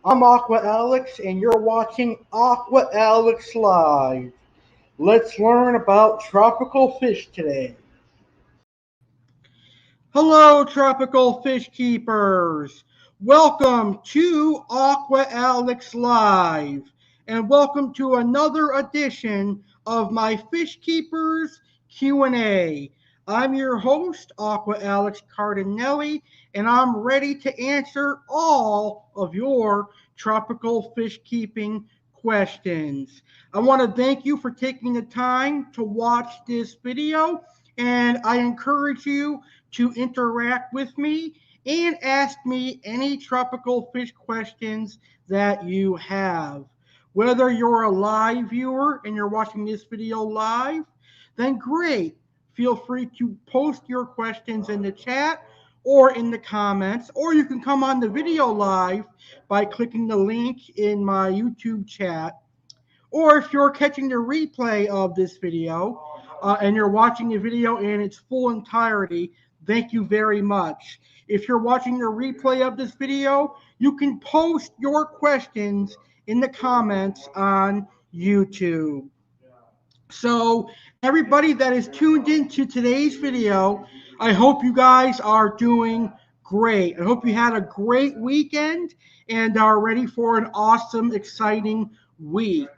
I'm Aqua Alex, and you're watching Aqua Alex Live. Let's learn about tropical fish today. Hello, tropical fish keepers. Welcome to Aqua Alex Live, and welcome to another edition of my Fish Keepers Q&A. I'm your host, Aqua Alex Cardinale, and I'm ready to answer all of your tropical fish keeping questions. I want to thank you for taking the time to watch this video, and I encourage you to interact with me and ask me any tropical fish questions that you have. Whether you're a live viewer and you're watching this video live, then great. Feel free to post your questions in the chat or in the comments, or you can come on the video live by clicking the link in my YouTube chat. Or if you're catching the replay of this video and you're watching the video in its full entirety, thank you very much. If you're watching the replay of this video, you can post your questions in the comments on YouTube. So everybody that is tuned into today's video, I hope you guys are doing great. I hope you had a great weekend and are ready for an awesome, exciting week.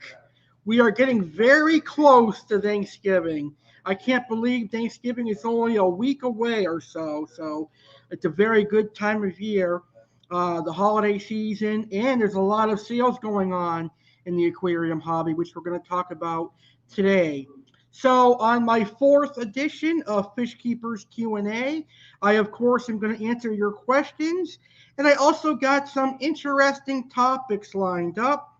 We are getting very close to Thanksgiving. I can't believe Thanksgiving is only a week away or so. So it's a very good time of year, the holiday season, and there's a lot of sales going on in the aquarium hobby, which we're going to talk about today. So on my fourth edition of Fish Keepers Q&A, I of course am going to answer your questions, and I also got some interesting topics lined up.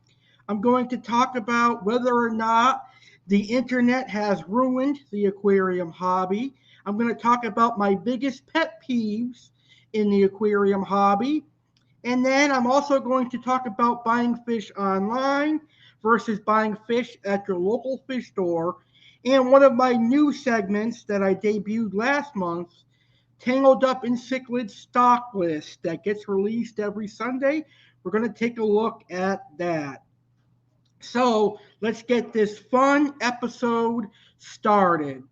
I'm going to talk about whether or not the internet has ruined the aquarium hobby. I'm going to talk about my biggest pet peeves in the aquarium hobby. And then I'm also going to talk about buying fish online versus buying fish at your local fish store. And one of my new segments that I debuted last month, Tangled Up in Cichlids stock list that gets released every Sunday. We're going to take a look at that. So let's get this fun episode started.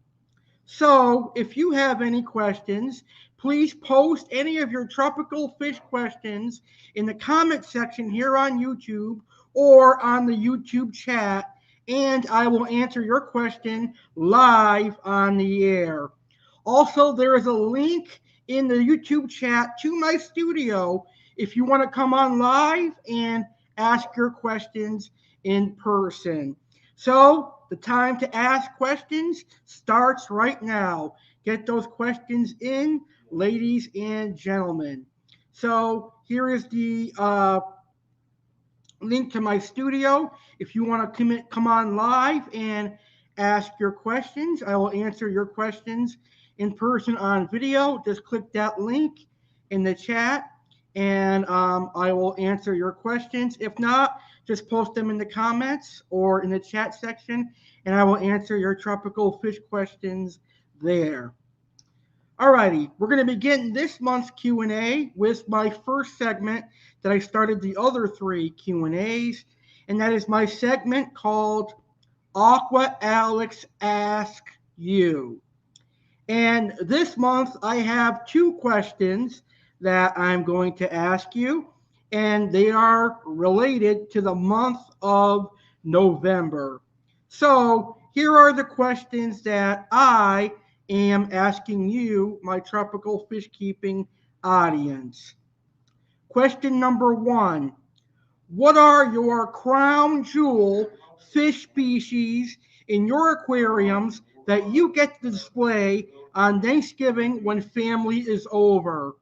So if you have any questions, please post any of your tropical fish questions in the comment section here on YouTube or on the YouTube chat, and I will answer your question live on the air. Also, there is a link in the YouTube chat to my studio if you want to come on live and ask your questions in person. So the time to ask questions starts right now. Get those questions in, ladies and gentlemen. So here is the link to my studio. If you want to come on live and ask your questions, I will answer your questions in person on video. Just click that link in the chat and I will answer your questions. If not, just post them in the comments or in the chat section, and I will answer your tropical fish questions there. Alrighty, we're going to begin this month's Q&A with my first segment that I started the other three Q&As, and that is my segment called Aqua Alex Ask You. And this month I have two questions that I'm going to ask you, and they are related to the month of November. So here are the questions that I am asking you, my tropical fish keeping audience. Question number one: what are your crown jewel fish species in your aquariums that you get to display on Thanksgiving when family is over?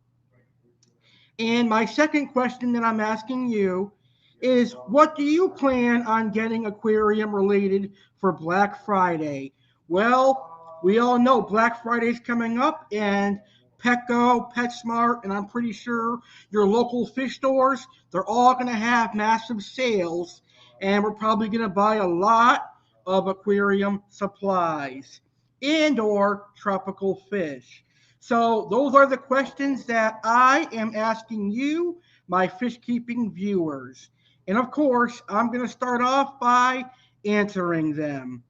And my second question that I'm asking you is, what do you plan on getting aquarium related for Black Friday? Well, we all know Black Friday is coming up, and Pleco, PetSmart, and I'm pretty sure your local fish stores, they're all going to have massive sales, and we're probably going to buy a lot of aquarium supplies and or tropical fish. So those are the questions that I am asking you, my fish keeping viewers. And of course, I'm going to start off by answering them.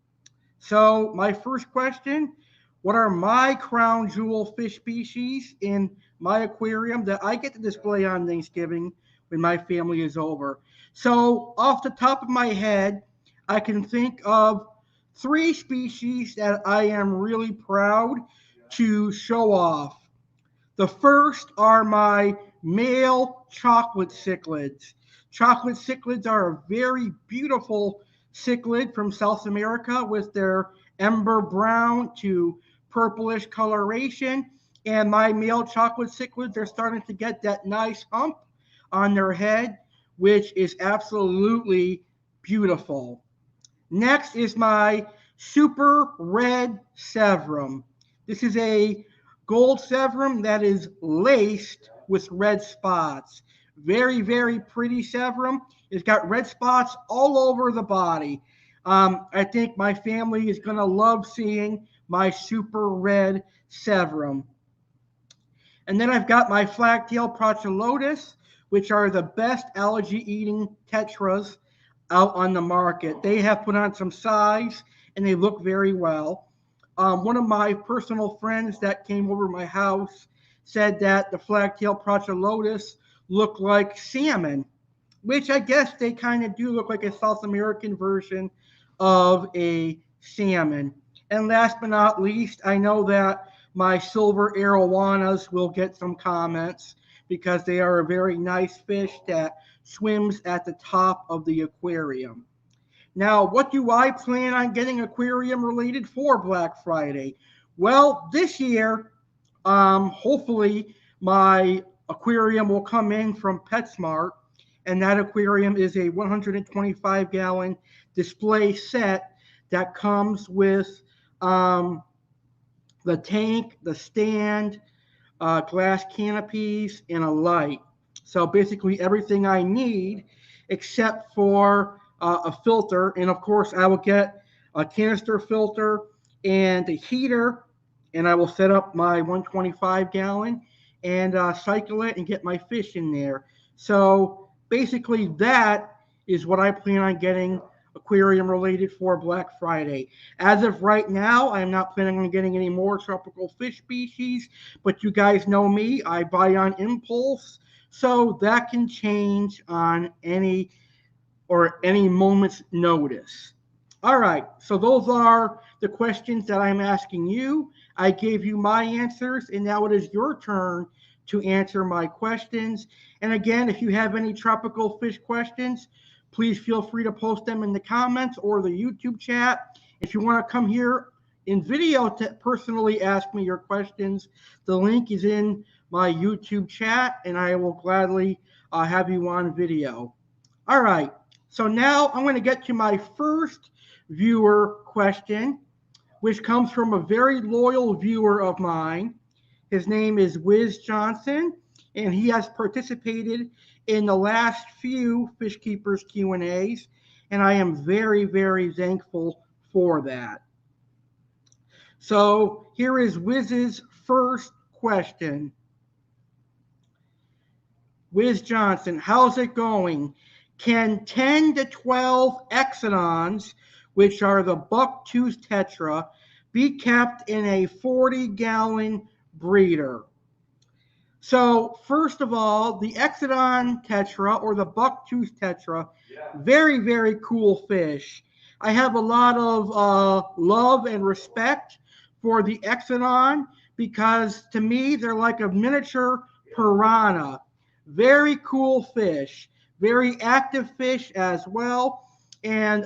So, my first question: what are my crown jewel fish species in my aquarium that I get to display on Thanksgiving when my family is over? So, off the top of my head, I can think of three species that I am really proud to show off. The first are my male chocolate cichlids. Chocolate cichlids are a very beautiful cichlid from South America with their ember brown to purplish coloration. And my male chocolate cichlids are starting to get that nice hump on their head, which is absolutely beautiful. Next is my super red severum. This is a gold severum that is laced with red spots. Very, very pretty severum. It's got red spots all over the body. I think my family is going to love seeing my super red severum. And then I've got my flagtail Prochilotus, which are the best algae-eating tetras out on the market. They have put on some size, and they look very well. One of my personal friends that came over my house said that the flagtail Prochilotus looked like salmon, which I guess they kind of do look like a South American version of a salmon. And last but not least, I know that my silver arowanas will get some comments because they are a very nice fish that swims at the top of the aquarium. Now, what do I plan on getting aquarium related for Black Friday? Well, this year, hopefully my aquarium will come in from PetSmart, and that aquarium is a 125-gallon display set that comes with the tank, the stand, glass canopies, and a light. So basically everything I need except for a filter. And of course, I will get a canister filter and a heater, and I will set up my 125-gallon and cycle it and get my fish in there. So basically that is what I plan on getting aquarium related for Black Friday. As of right now, I'm not planning on getting any more tropical fish species, but you guys know me, I buy on impulse, so that can change on any moment's notice. All right, so those are the questions that I'm asking you. I gave you my answers, and now it is your turn to answer my questions. And again, if you have any tropical fish questions, please feel free to post them in the comments or the YouTube chat. If you want to come here in video to personally ask me your questions, the link is in my YouTube chat, and I will gladly have you on video. All right, so now I'm going to get to my first viewer question, which comes from a very loyal viewer of mine. His name is Wiz Johnson, and he has participated in the last few Fish Keepers Q&As, and I am very, very thankful for that. So here is Wiz's first question. Wiz Johnson, how's it going? Can 10 to 12 Exons, which are the Bucktooth Tetra, be kept in a 40-gallon breeder? So first of all, the Exodon Tetra or the Bucktooth Tetra, very, very cool fish. I have a lot of love and respect for the Exodon because to me, they're like a miniature piranha. Very cool fish, very active fish as well. And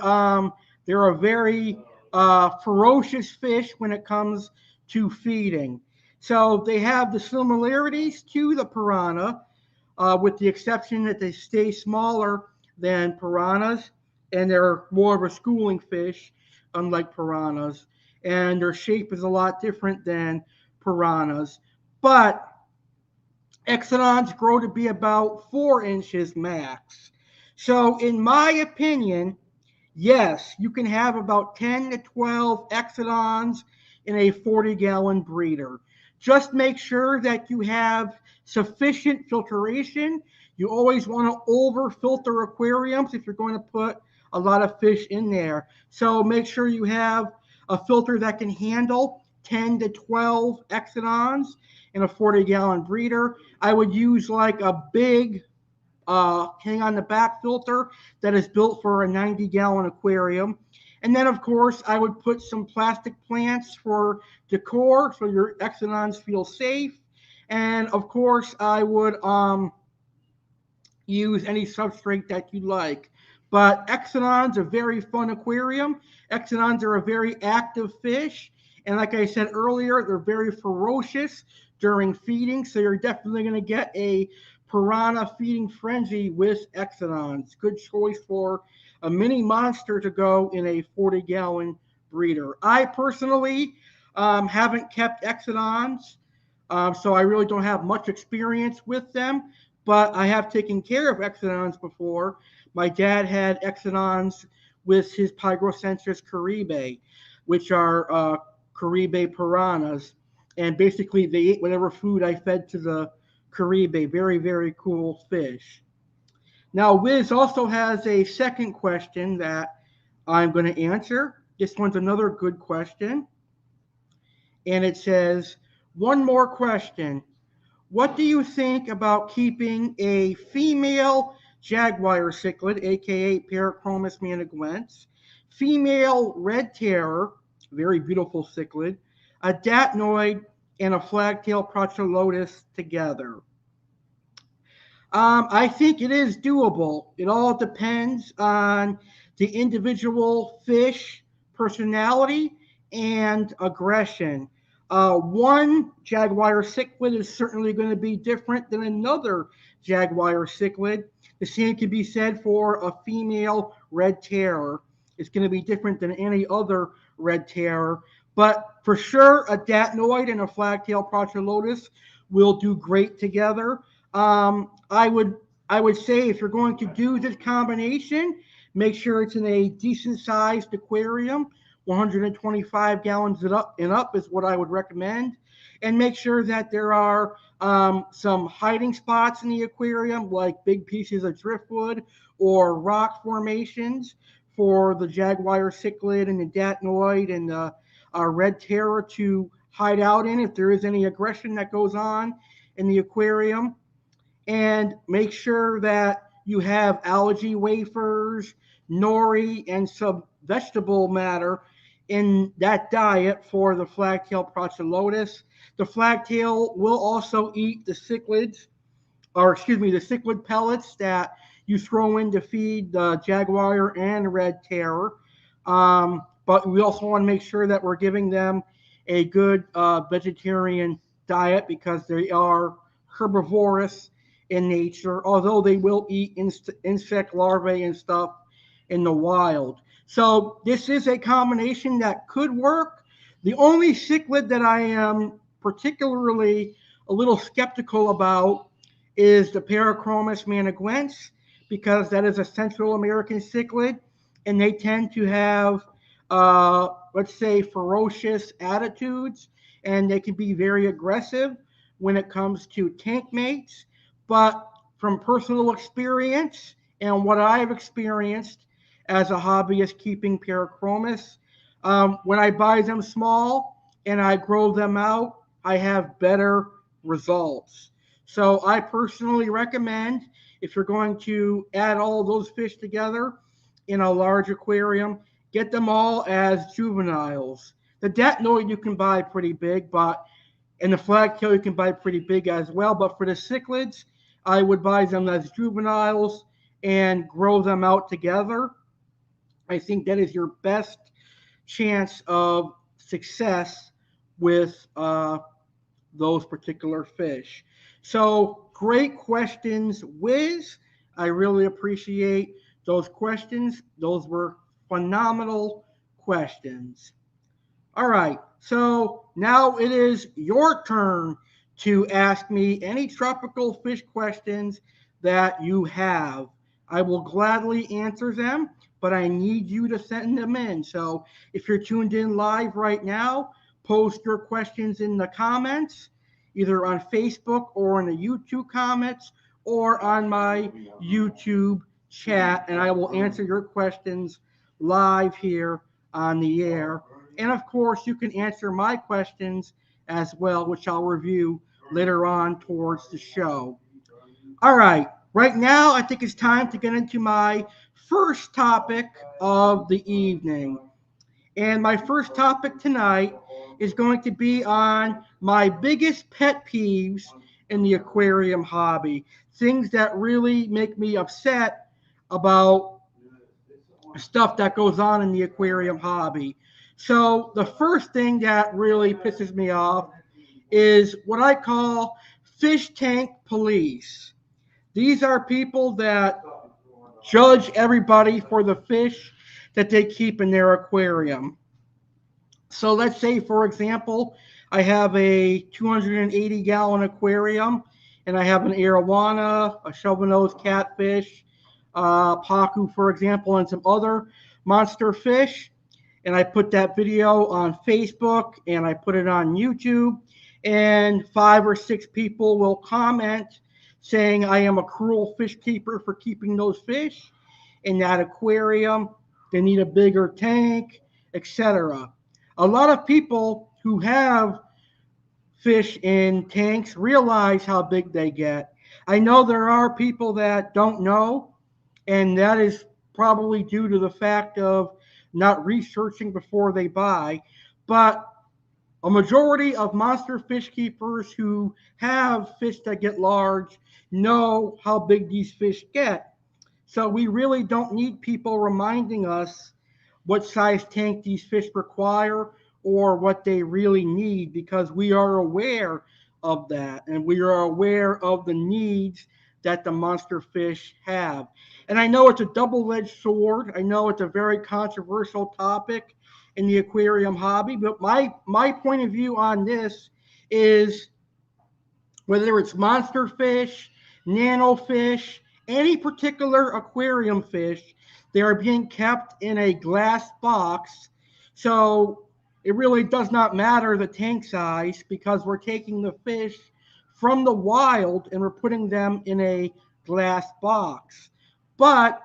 they're a very ferocious fish when it comes to feeding. So they have the similarities to the piranha, with the exception that they stay smaller than piranhas, and they're more of a schooling fish, unlike piranhas. And their shape is a lot different than piranhas. But Exodons grow to be about 4 inches max. So in my opinion, yes, you can have about 10 to 12 Exodons in a 40-gallon breeder. Just make sure that you have sufficient filtration. You always want to over filter aquariums if you're going to put a lot of fish in there. So make sure you have a filter that can handle 10 to 12 Exons in a 40-gallon breeder. I would use like a big hang on the back filter that is built for a 90-gallon aquarium. And then, of course, I would put some plastic plants for decor so your Exons feel safe. And, of course, I would use any substrate that you like. But Exons are a very fun aquarium. Exons are a very active fish. And like I said earlier, they're very ferocious during feeding. So you're definitely going to get a piranha feeding frenzy with Exons. Good choice for a mini monster to go in a 40-gallon breeder. I personally haven't kept Exons, so I really don't have much experience with them, but I have taken care of Exons before. My dad had Exons with his Pygrocentris caribe, which are caribe piranhas, and basically they ate whatever food I fed to the caribe. Very, very cool fish. Now, Wiz also has a second question that I'm going to answer. This one's another good question. And it says, one more question. What do you think about keeping a female jaguar cichlid, aka Parachromis managuense, female red terror, very beautiful cichlid, a datnoid, and a flagtail Procholotus together? I think it is doable. It all depends on the individual fish personality and aggression. One jaguar cichlid is certainly going to be different than another jaguar cichlid. The same can be said for a female red terror. It's going to be different than any other red terror. But for sure, a datnoid and a flagtail Procholotus will do great together. I would say if you're going to do this combination, make sure it's in a decent sized aquarium. 125 gallons and up is what I would recommend. And make sure that there are some hiding spots in the aquarium, like big pieces of driftwood or rock formations for the jaguar cichlid and the datnoid and the red terror to hide out in if there is any aggression that goes on in the aquarium. And make sure that you have algae wafers, nori, and some vegetable matter in that diet for the flagtail Procholotus. The flagtail will also eat the cichlids, or excuse me, the cichlid pellets that you throw in to feed the jaguar and red terror. But we also want to make sure that we're giving them a good vegetarian diet because they are herbivorous in nature, although they will eat insect larvae and stuff in the wild. So this is a combination that could work. The only cichlid that I am particularly a little skeptical about is the Parachromis managuense, because that is a Central American cichlid, and they tend to have, let's say, ferocious attitudes, and they can be very aggressive when it comes to tank mates. But from personal experience and what I've experienced as a hobbyist keeping Parachromis, when I buy them small and I grow them out, I have better results. So I personally recommend, if you're going to add all those fish together in a large aquarium, get them all as juveniles. The datnoid you can buy pretty big, and the flagtail you can buy pretty big as well. But for the cichlids, I would buy them as juveniles and grow them out together. I think that is your best chance of success with those particular fish. So great questions, Wiz. I really appreciate those questions. Those were phenomenal questions. All right, so now it is your turn to ask me any tropical fish questions that you have. I will gladly answer them, but I need you to send them in. So if you're tuned in live right now, post your questions in the comments, either on Facebook or in the YouTube comments or on my YouTube chat, and I will answer your questions live here on the air. And of course, you can answer my questions as well, which I'll review later on towards the show. All right, right now I think it's time to get into my first topic of the evening. And my first topic tonight is going to be on my biggest pet peeves in the aquarium hobby. Things that really make me upset about stuff that goes on in the aquarium hobby. So the first thing that really pisses me off is what I call fish tank police. These are people that judge everybody for the fish that they keep in their aquarium. So let's say, for example, I have a 280-gallon aquarium, and I have an arowana, a shovel-nosed catfish, pacu, for example, and some other monster fish. And I put that video on Facebook, and I put it on YouTube, and 5 or 6 people will comment saying I am a cruel fish keeper for keeping those fish in that aquarium. They need a bigger tank, etc. A lot of people who have fish in tanks realize how big they get. I know there are people that don't know, and that is probably due to the fact of not researching before they buy. But a majority of monster fish keepers who have fish that get large know how big these fish get. So we really don't need people reminding us what size tank these fish require or what they really need, because we are aware of that, and we are aware of the needs that the monster fish have. And I know it's a double-edged sword. I know it's a very controversial topic in the aquarium hobby, but my point of view on this is whether it's monster fish, nano fish, any particular aquarium fish, they are being kept in a glass box. So it really does not matter the tank size, because we're taking the fish from the wild and we're putting them in a glass box. But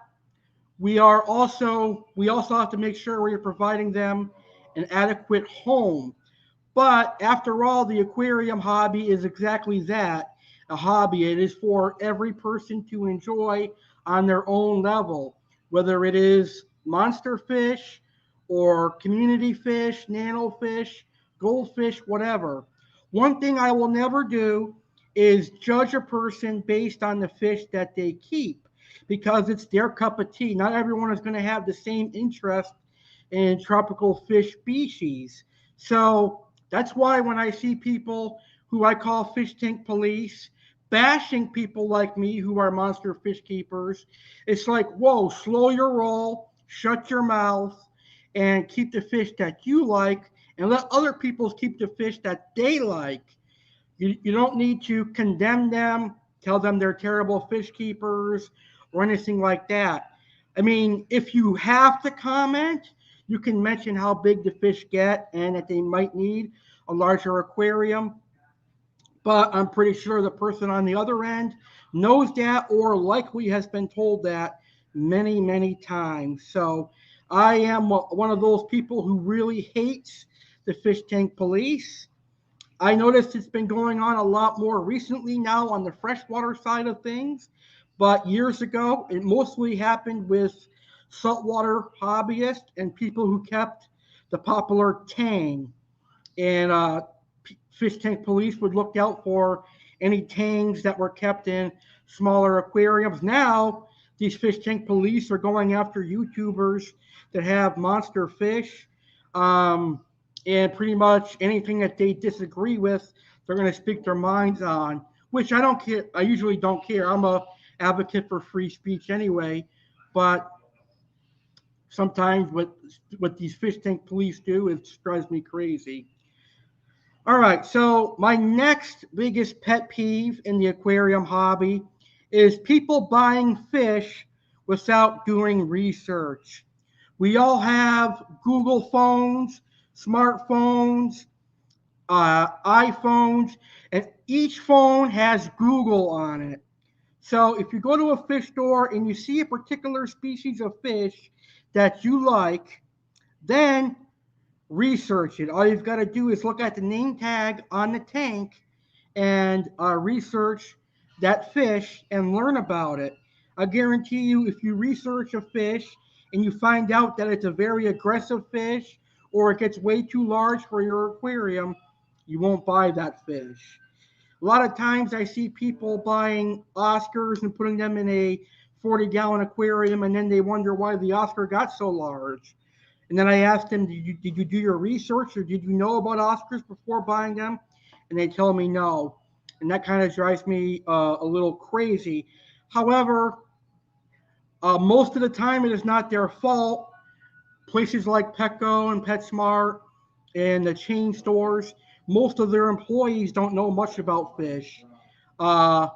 we also have to make sure we are providing them an adequate home. But after all, the aquarium hobby is exactly that, a hobby. It is for every person to enjoy on their own level, whether it is monster fish or community fish, nano fish, goldfish, whatever. One thing I will never do is judge a person based on the fish that they keep, because it's their cup of tea. Not everyone is going to have the same interest in tropical fish species. So that's why when I see people who I call fish tank police bashing people like me who are monster fish keepers, it's like, whoa, slow your roll, shut your mouth, and keep the fish that you like, and let other people keep the fish that they like. You don't need to condemn them, tell them they're terrible fish keepers, or anything like that. I mean, if you have to comment, you can mention how big the fish get and that they might need a larger aquarium. But I'm pretty sure the person on the other end knows that, or likely has been told that many, many times. So I am one of those people who really hates the fish tank police. I noticed it's been going on a lot more recently now on the freshwater side of things. But years ago, it mostly happened with saltwater hobbyists and people who kept the popular tang. And fish tank police would look out for any tangs that were kept in smaller aquariums. Now, these fish tank police are going after YouTubers that have monster fish. And pretty much anything that they disagree with, they're going to speak their minds on, which I don't care. I usually don't care. I'm a advocate for free speech anyway, but sometimes what these fish tank police do, it drives me crazy. All right, so my next biggest pet peeve in the aquarium hobby is people buying fish without doing research. We all have Google phones, smartphones, iPhones, and each phone has Google on it. So if you go to a fish store and you see a particular species of fish that you like, then research it. All you've got to do is look at the name tag on the tank and research that fish and learn about it. I guarantee you, if you research a fish and you find out that it's a very aggressive fish or it gets way too large for your aquarium, you won't buy that fish. A lot of times I see people buying Oscars and putting them in a 40-gallon aquarium, and then they wonder why the Oscar got so large. And then I asked them, did you do your research, or did you know about Oscars before buying them? And they tell me no. And that kind of drives me a little crazy. However, most of the time it is not their fault. Places like Pleco and PetSmart and the chain stores, most of their employees don't know much about fish. Uh,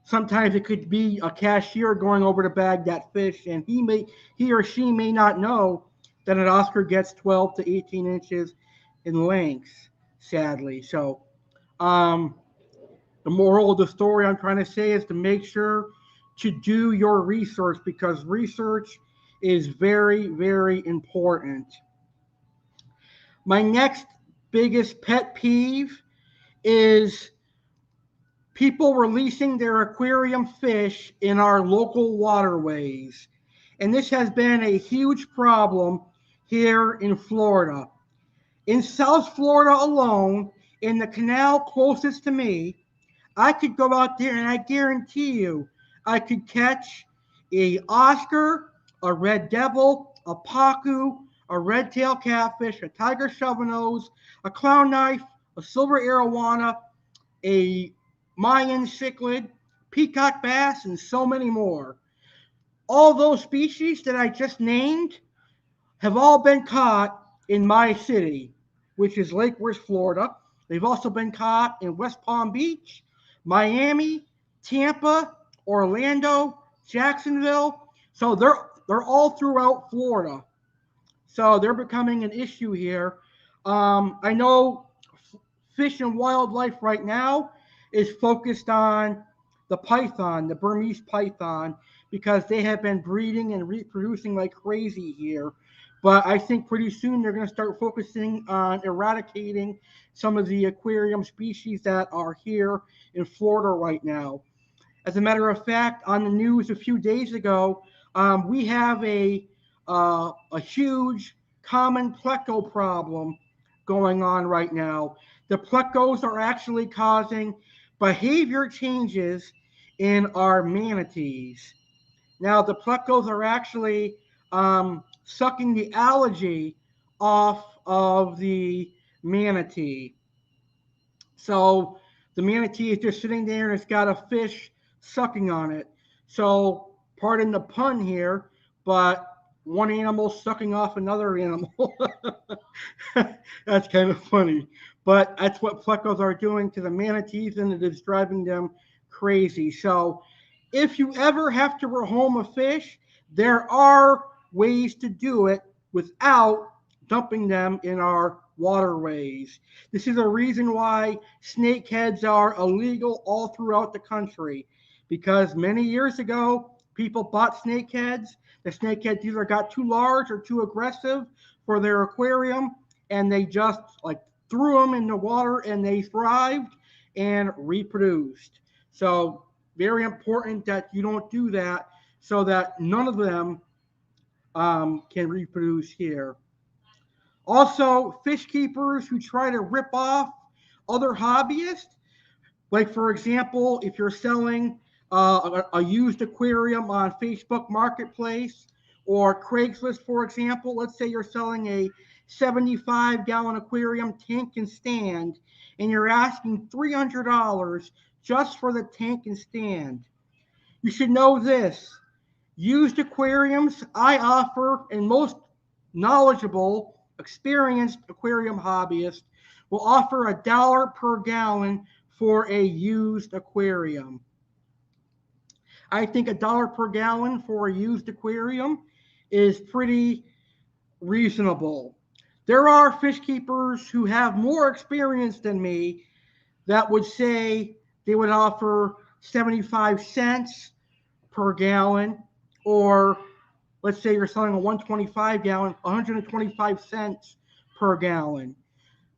Sometimes it could be a cashier going over to bag that fish, and he or she may not know that an Oscar gets 12 to 18 inches in length, sadly. So the moral of the story I'm trying to say is to make sure to do your research, because research is very, very important. My next biggest pet peeve is people releasing their aquarium fish in our local waterways. And this has been a huge problem here in Florida. In South Florida alone, in the canal closest to me, I could go out there and I guarantee you I could catch a Oscar, a red devil, a pacu, a red-tailed catfish, a tiger shovelnose, a clown knife, a silver arowana, a Mayan cichlid, peacock bass, and so many more. All those species that I just named have all been caught in my city, which is Lake Worth, Florida. They've also been caught in West Palm Beach, Miami, Tampa, Orlando, Jacksonville. So they're all throughout Florida. So they're becoming an issue here. I know Fish and Wildlife right now is focused on the python, the Burmese python, because they have been breeding and reproducing like crazy here. But I think pretty soon they're going to start focusing on eradicating some of the aquarium species that are here in Florida right now. As a matter of fact, on the news a few days ago, we have a huge common Pleco problem going on right now. The Plecos are actually causing behavior changes in our manatees. Now, the Plecos are actually sucking the algae off of the manatee. So the manatee is just sitting there and it's got a fish sucking on it. So pardon the pun here, but one animal sucking off another animal. That's kind of funny. But that's what Plecos are doing to the manatees, and it is driving them crazy. So if you ever have to rehome a fish, there are ways to do it without dumping them in our waterways. This is a reason why snakeheads are illegal all throughout the country, because many years ago, people bought snakeheads. The snakeheads either got too large or too aggressive for their aquarium, and they just like threw them in the water and they thrived and reproduced. So very important that you don't do that, so that none of them can reproduce here. Also, fish keepers who try to rip off other hobbyists, like for example, if you're selling a used aquarium on Facebook Marketplace or Craigslist, for example, let's say you're selling a 75-gallon aquarium tank and stand, and you're asking $300 just for the tank and stand. You should know this. Used aquariums I offer, and most knowledgeable, experienced aquarium hobbyists will offer $1 per gallon for a used aquarium. I think $1 per gallon for a used aquarium is pretty reasonable. There are fish keepers who have more experience than me that would say they would offer 75 cents per gallon, or let's say you're selling a 125 gallon, 125 cents per gallon.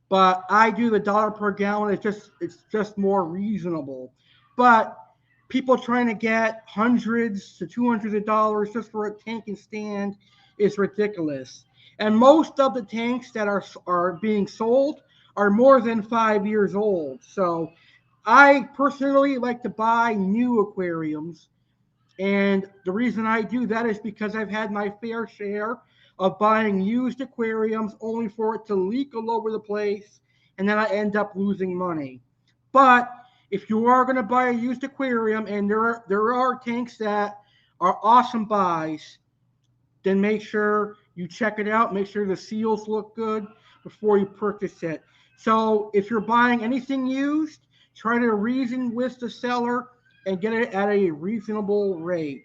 But I do the dollar per gallon. It's just more reasonable. But people trying to get hundreds to $200 just for a tank and stand is ridiculous. And most of the tanks that are being sold are more than 5 years old. So I personally like to buy new aquariums. And the reason I do that is because I've had my fair share of buying used aquariums only for it to leak all over the place, and then I end up losing money. But if you are going to buy a used aquarium and there are tanks that are awesome buys, then make sure you check it out. Make sure the seals look good before you purchase it. So if you're buying anything used, try to reason with the seller and get it at a reasonable rate.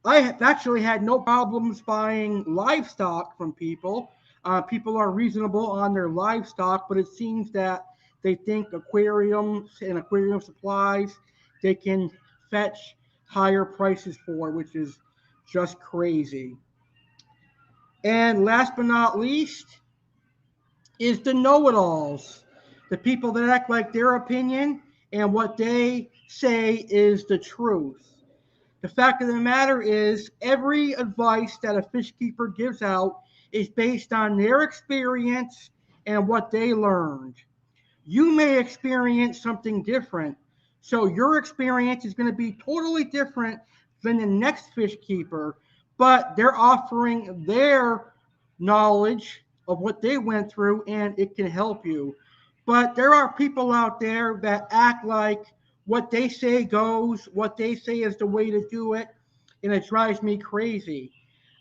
I have actually had no problems buying livestock from people. People are reasonable on their livestock, but it seems that they think aquariums and aquarium supplies they can fetch higher prices for, which is just crazy. And last but not least is the know-it-alls, the people that act like their opinion and what they say is the truth. The fact of the matter is, every advice that a fish keeper gives out is based on their experience and what they learned. You may experience something different, so your experience is going to be totally different than the next fish keeper, but they're offering their knowledge of what they went through, and it can help you. But there are people out there that act like what they say goes, what they say is the way to do it, and it drives me crazy.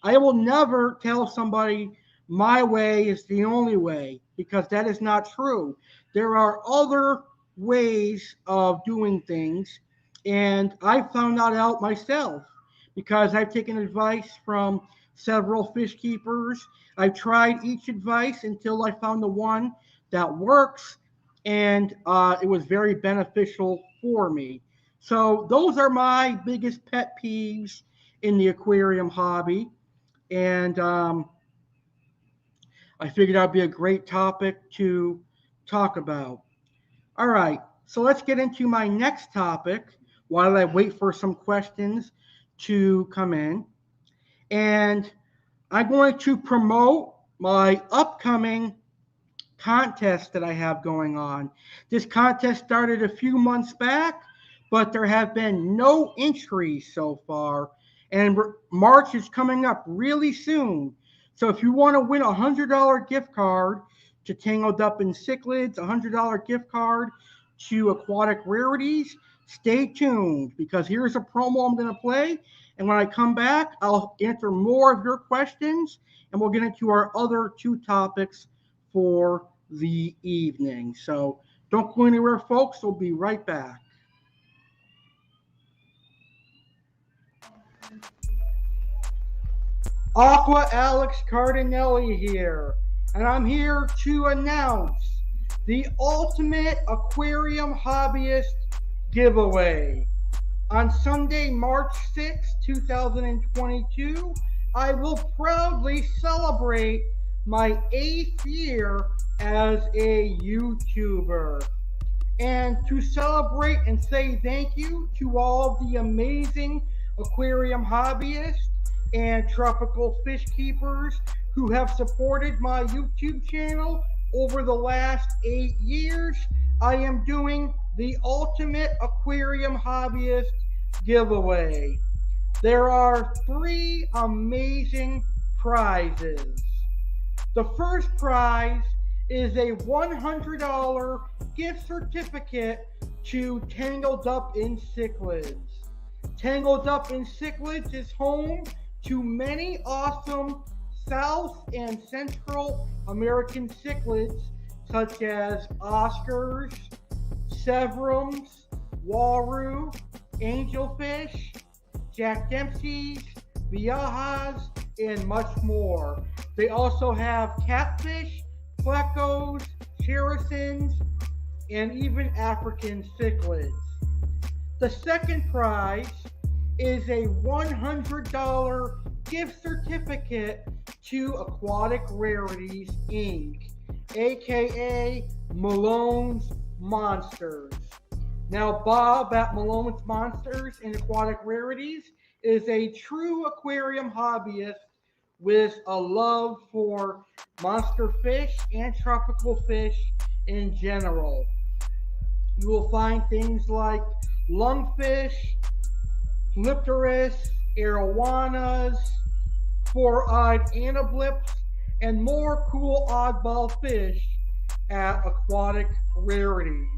I will never tell somebody my way is the only way, because that is not true. There are other ways of doing things, and I found that out myself because I've taken advice from several fish keepers. I've tried each advice until I found the one that works, and it was very beneficial for me. So those are my biggest pet peeves in the aquarium hobby, and I figured that would be a great topic to talk about. All right, so let's get into my next topic while I wait for some questions to come in. And I'm going to promote my upcoming contest that I have going on. This contest started a few months back, but there have been no entries so far, and March is coming up really soon. So if you want to win a $100 gift card to Tangled Up in Cichlids, a $100 gift card to Aquatic Rarities, stay tuned, because here's a promo I'm going to play, and when I come back, I'll answer more of your questions, and we'll get into our other two topics for the evening. So don't go anywhere, folks. We'll be right back. Aqua Alex Cardinale here, and I'm here to announce the Ultimate Aquarium Hobbyist giveaway. On Sunday, March 6, 2022, I will proudly celebrate my 8th year as a YouTuber. And to celebrate and say thank you to all the amazing aquarium hobbyists and tropical fish keepers who have supported my YouTube channel over the last 8 years, I am doing the Ultimate Aquarium Hobbyist giveaway. There are 3 amazing prizes. The first prize is a $100 gift certificate to Tangled Up in Cichlids. Tangled Up in Cichlids is home to many awesome South and Central American cichlids such as Oscars, Severums, Waru, Angelfish, Jack Dempsey's, Viajas, and much more. They also have catfish, plecos, cherasins, and even African cichlids. The second prize is a $100 gift certificate to Aquatic Rarities, Inc., aka Malone's Monsters. Now, Bob at Malone's Monsters and Aquatic Rarities is a true aquarium hobbyist with a love for monster fish and tropical fish in general. You will find things like lungfish, Lipterus, arowanas, four-eyed anablips, and more cool oddball fish at Aquatic Rarities.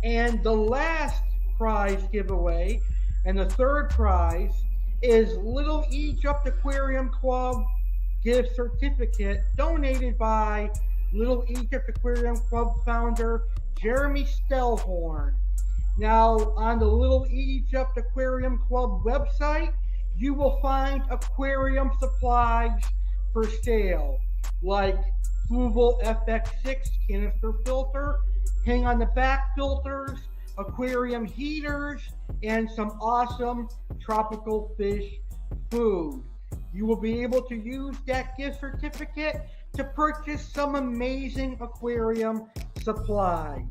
And the last prize giveaway, and the third prize, is Little Egypt Aquarium Club gift certificate donated by Little Egypt Aquarium Club founder Jeremy Stellhorn. Now, on the Little Egypt Aquarium Club website, you will find aquarium supplies for sale, like Fluval FX6 canister filter, hang on the back filters, aquarium heaters, and some awesome tropical fish food. You will be able to use that gift certificate to purchase some amazing aquarium supplies.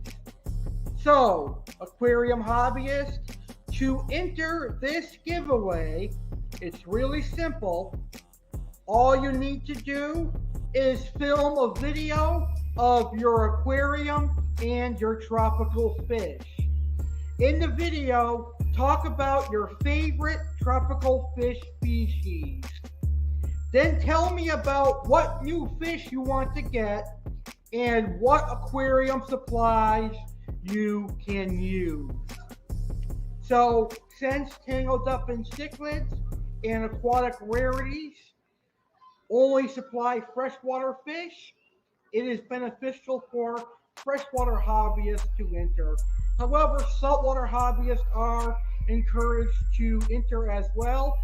So, aquarium hobbyist, to enter this giveaway, it's really simple. All you need to do is film a video of your aquarium and your tropical fish. In the video, talk about your favorite tropical fish species. Then tell me about what new fish you want to get and what aquarium supplies you can use. So, since Tangled Up in Cichlids and Aquatic Rarities only supply freshwater fish, it is beneficial for freshwater hobbyists to enter. However, saltwater hobbyists are encouraged to enter as well.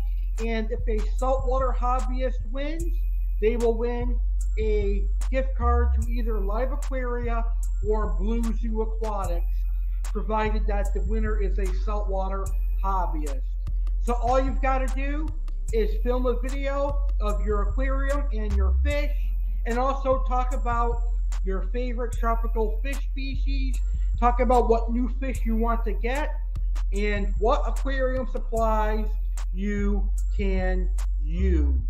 And if a saltwater hobbyist wins, they will win a gift card to either Live Aquaria or Blue Zoo Aquatics, provided that the winner is a saltwater hobbyist. So all you've got to do is film a video of your aquarium and your fish, and also talk about your favorite tropical fish species, talk about what new fish you want to get, and what aquarium supplies you can use.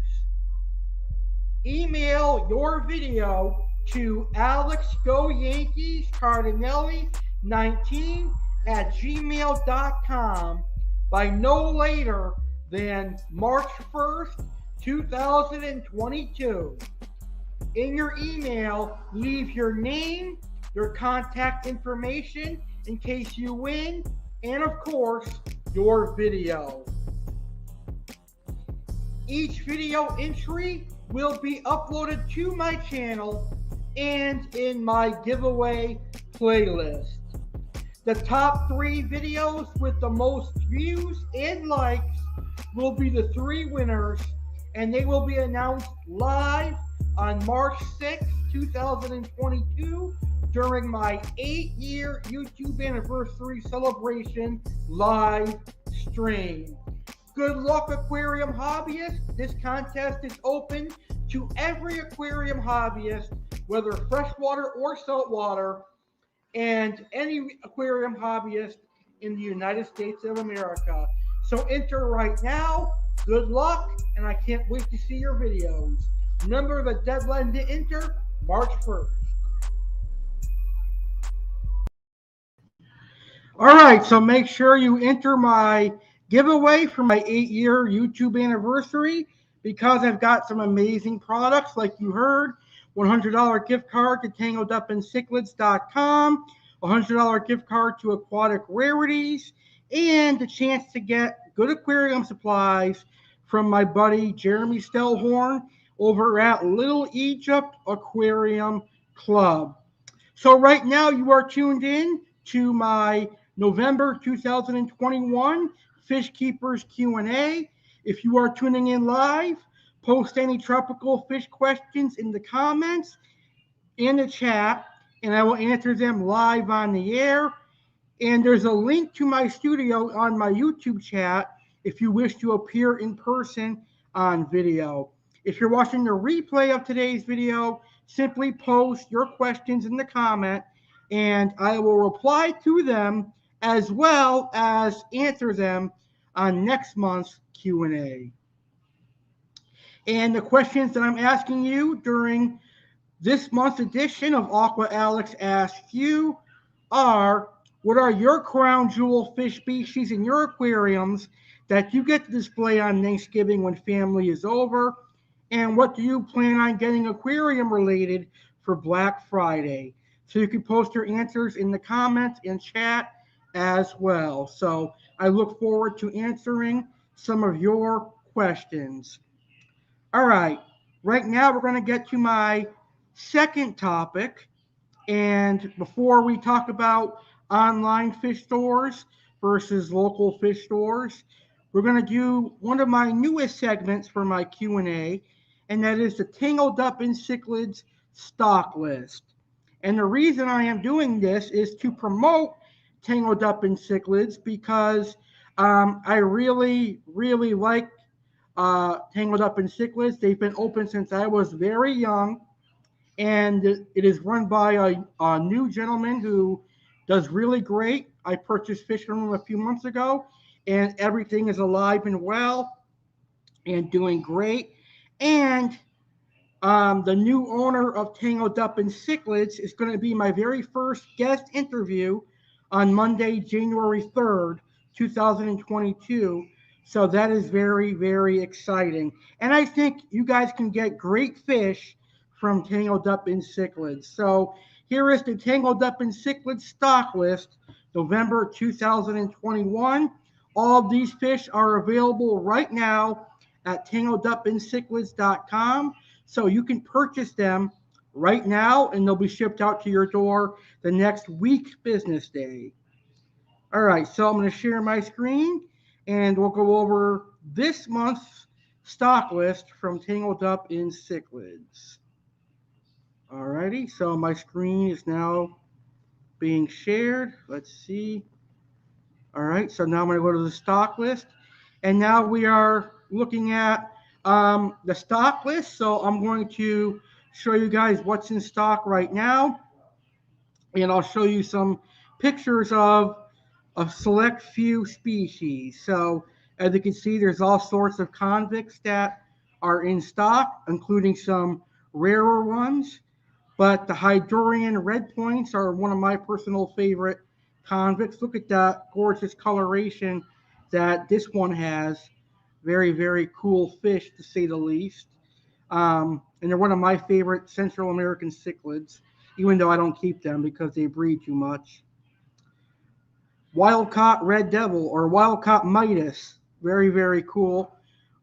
Email your video to alexgoyankiescardinale19@gmail.com by no later than March 1st, 2022. In your email, leave your name, your contact information in case you win, and of course, your video. Each video entry will be uploaded to my channel and in my giveaway playlist. The top 3 videos with the most views and likes will be the 3 winners, and they will be announced live on March 6, 2022 during my 8-year YouTube anniversary celebration live stream. Good luck, aquarium hobbyists. This contest is open to every aquarium hobbyist, whether freshwater or saltwater, and any aquarium hobbyist in the United States of America. So enter right now. Good luck, and I can't wait to see your videos. Remember, the deadline to enter, March 1st. All right, so make sure you enter my giveaway for my 8-year YouTube anniversary, because I've got some amazing products like you heard. $100 gift card to tangledupincichlids.com, $100 gift card to Aquatic Rarities, and the chance to get good aquarium supplies from my buddy Jeremy Stellhorn over at Little Egypt Aquarium Club. So right now you are tuned in to my November 2021 Fish Keepers Q&A. If you are tuning in live, post any tropical fish questions in the comments, in the chat, and I will answer them live on the air. And there's a link to my studio on my YouTube chat if you wish to appear in person on video. If you're watching the replay of today's video, simply post your questions in the comment, and I will reply to them as well as answer them on next month's Q&A. And the questions that I'm asking you during this month's edition of Aqua Alex Asks You are, what are your crown jewel fish species in your aquariums that you get to display on Thanksgiving when family is over? And what do you plan on getting aquarium related for Black Friday? So you can post your answers in the comments and chat as well. So I look forward to answering some of your questions. All right, right now we're going to get to my second topic. And before we talk about online fish stores versus local fish stores, we're going to do one of my newest segments for my Q&A, and that is the Tangled Up in Cichlids stock list. And the reason I am doing this is to promote Tangled Up in Cichlids because I really, really like Tangled Up in Cichlids. They've been open since I was very young, and it is run by a new gentleman who does really great. I purchased fish from him a few months ago, and everything is alive and well and doing great. And the new owner of Tangled Up in Cichlids is going to be my very first guest interview on Monday, January 3rd, 2022. So that is very, very exciting. And I think you guys can get great fish from Tangled Up in Cichlids. So here is the Tangled Up in Cichlids stock list, November 2021. All of these fish are available right now at tangledupincichlids.com. So you can purchase them right now, and they'll be shipped out to your door the next week business day. All right, so I'm going to share my screen, and we'll go over this month's stock list from Tangled Up in Cichlids. All righty, so my screen is now being shared. Let's see. All right, so now I'm going to go to the stock list, and now we are looking at the stock list. So I'm going to show you guys what's in stock right now, and I'll show you some pictures of a select few species. So as you can see, there's all sorts of convicts that are in stock, including some rarer ones. But the Hydorian red points are one of my personal favorite convicts. Look at that gorgeous coloration that this one has. Very, very cool fish, to say the least. And they're one of my favorite Central American cichlids, even though I don't keep them because they breed too much. Wild-caught red devil, or wild-caught Midas. Very, very cool.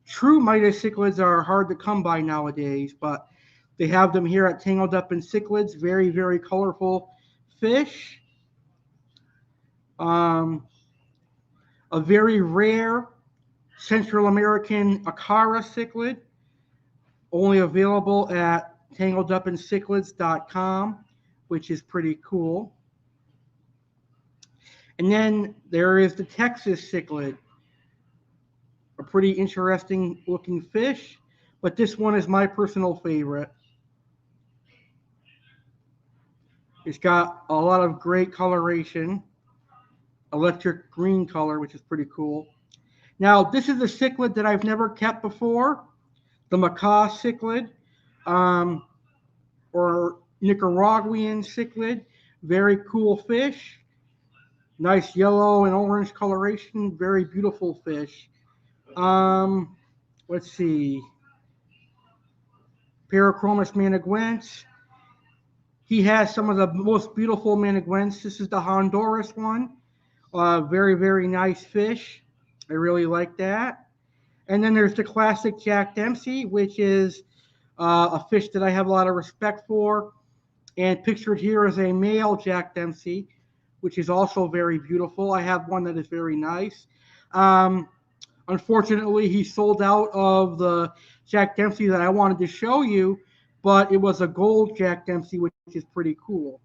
True Midas cichlids are hard to come by nowadays, but they have them here at Tangled Up in Cichlids. Very, very colorful fish. A very rare Central American Acara cichlid, only available at tangledupincichlids.com, which is pretty cool. And then there is the Texas cichlid, a pretty interesting looking fish, but this one is my personal favorite. It's got a lot of great coloration, electric green color, which is pretty cool. Now, this is a cichlid that I've never kept before, the Maca Cichlid, or Nicaraguan Cichlid. Very cool fish. Nice yellow and orange coloration. Very beautiful fish. Let's see. Parachromis maniguense. He has some of the most beautiful maniguense. This is the Honduras one. Very, very nice fish. I really like that. And then there's the classic Jack Dempsey, which is a fish that I have a lot of respect for. And pictured here is a male Jack Dempsey, which is also very beautiful. I have one that is very nice. A Unfortunately, he sold out of the Jack Dempsey that I wanted to show you, but it was a gold Jack Dempsey, which is pretty cool.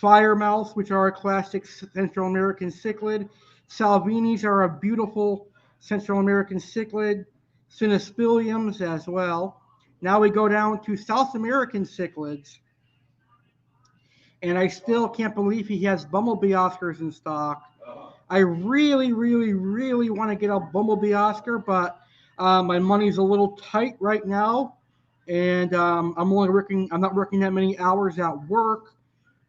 Firemouths, which are a classic Central American cichlid. Salvinis are a beautiful Central American cichlid. Cynospiliums as well. Now we go down to South American cichlids. And I still can't believe he has bumblebee Oscars in stock. I really, really, really want to get a bumblebee Oscar, but my money's a little tight right now, and I'm not working that many hours at work.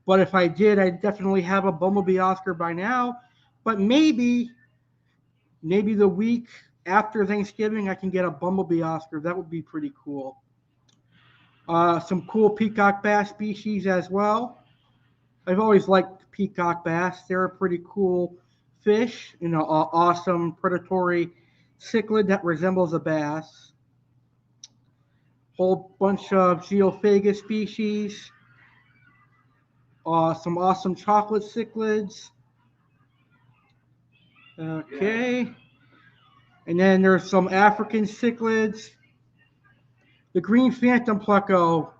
But if I did, I'd definitely have a bumblebee Oscar by now. But maybe the week after Thanksgiving, I can get a bumblebee Oscar. That would be pretty cool. Some cool peacock bass species as well. I've always liked peacock bass. They're a pretty cool fish, awesome predatory cichlid that resembles a bass. Whole bunch of geophagus species. Some awesome chocolate cichlids. Okay. And then there's some African cichlids. The green phantom pleco,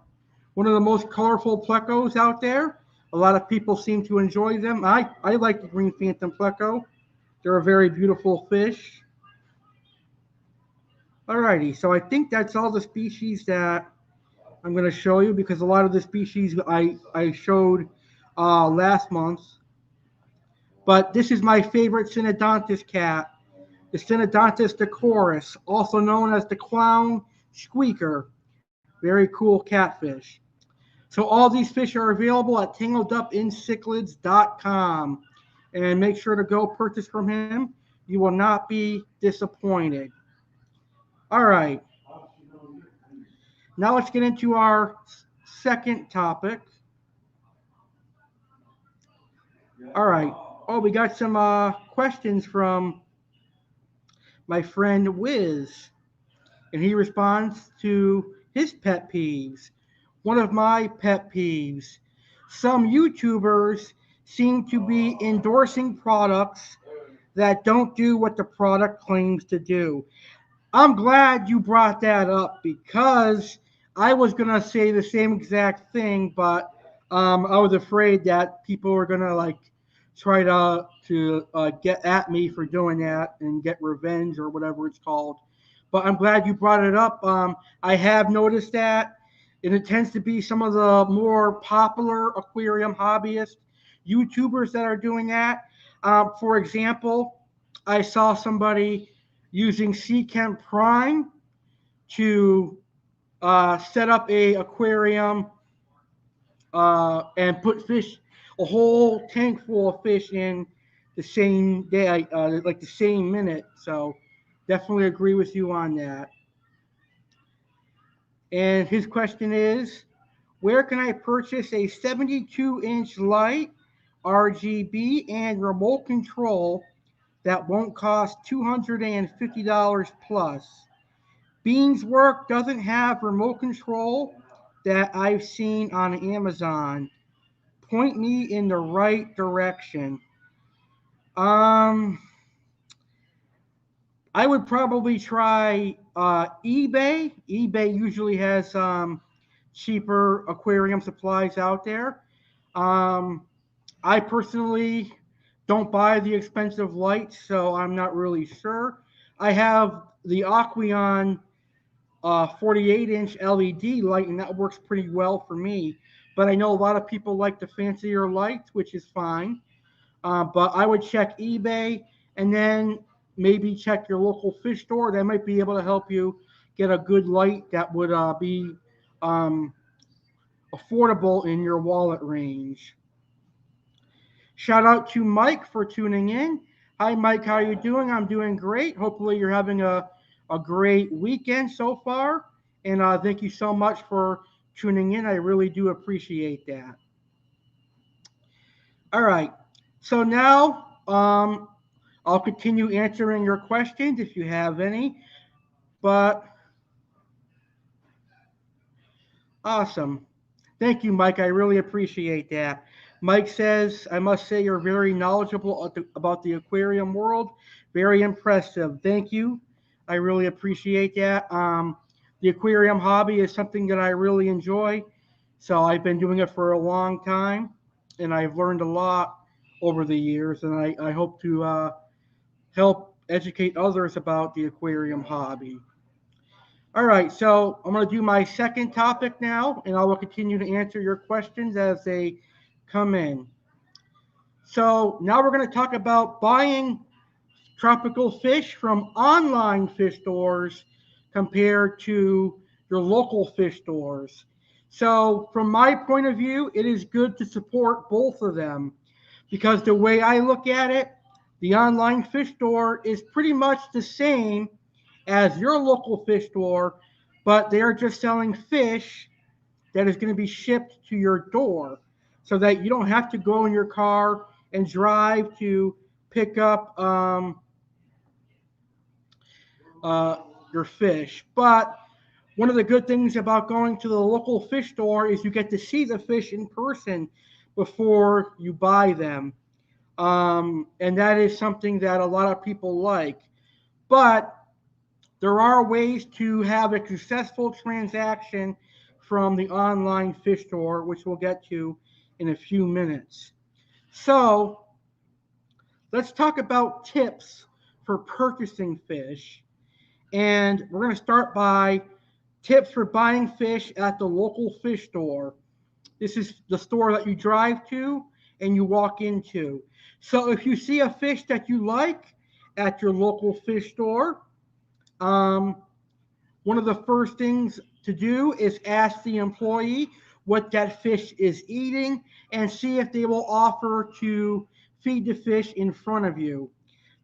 one of the most colorful plecos out there. A lot of people seem to enjoy them. I like the green phantom pleco. They're a very beautiful fish. Alrighty, so I think that's all the species that I'm going to show you, because a lot of the species I showed last month. But this is my favorite Synodontis cat, the Synodontis decoris, also known as the clown squeaker. Very cool catfish. So all these fish are available at tangledupincichlids.com. And make sure to go purchase from him. You will not be disappointed. All right. Now let's get into our second topic. All right. Oh, we got some questions from my friend Wiz. And he responds to his pet peeves. One of my pet peeves. Some YouTubers seem to be endorsing products that don't do what the product claims to do. I'm glad you brought that up, because I was going to say the same exact thing, but I was afraid that people were going to try to get at me for doing that and get revenge or whatever it's called. But I'm glad you brought it up. I have noticed that, and it tends to be some of the more popular aquarium hobbyist YouTubers that are doing that. For example, I saw somebody using Sea Chem Prime to set up a aquarium and put a whole tank full of fish in the same day, like the same minute. So definitely agree with you on that. And his question is, where can I purchase a 72-inch light, RGB, and remote control that won't cost $250 plus? Beans Work doesn't have remote control that I've seen on Amazon. Point me in the right direction. I would probably try eBay. eBay usually has cheaper aquarium supplies out there. I personally don't buy the expensive lights, so I'm not really sure. I have the Aquarium 48-inch LED light, and that works pretty well for me. But I know a lot of people like the fancier lights, which is fine. But I would check eBay, and then maybe check your local fish store. They might be able to help you get a good light that would be affordable in your wallet range. Shout out to Mike for tuning in. Hi, Mike. How are you doing? I'm doing great. Hopefully you're having a great weekend so far. And thank you so much for tuning in. I really do appreciate that. All right. So now I'll continue answering your questions if you have any. But awesome. Thank you, Mike. I really appreciate that. Mike says, I must say you're very knowledgeable about the aquarium world. Very impressive. Thank you. I really appreciate that. The aquarium hobby is something that I really enjoy. So I've been doing it for a long time, and I've learned a lot over the years, and I hope to help educate others about the aquarium hobby. All right, so I'm going to do my second topic now, and I will continue to answer your questions as they come in. So now we're going to talk about buying tropical fish from online fish stores compared to your local fish stores. So from my point of view, it is good to support both of them because the way I look at it, the online fish store is pretty much the same as your local fish store, but they are just selling fish that is going to be shipped to your door so that you don't have to go in your car and drive to pick up your fish. But one of the good things about going to the local fish store is you get to see the fish in person before you buy them. And that is something that a lot of people like. But there are ways to have a successful transaction from the online fish store, which we'll get to in a few minutes. So let's talk about tips for purchasing fish. And we're going to start by tips for buying fish at the local fish store. This is the store that you drive to and you walk into. So if you see a fish that you like at your local fish store, one of the first things to do is ask the employee what that fish is eating and see if they will offer to feed the fish in front of you.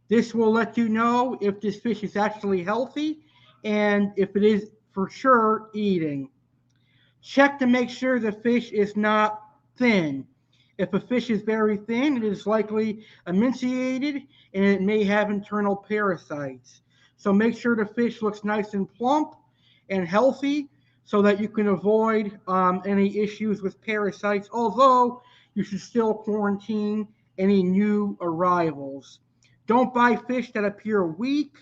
This will let you know if this fish is actually healthy and if it is for sure eating. Check to make sure the fish is not thin. If a fish is very thin, it is likely emaciated and it may have internal parasites. So make sure the fish looks nice and plump and healthy so that you can avoid any issues with parasites, although you should still quarantine any new arrivals. Don't buy fish that appear weak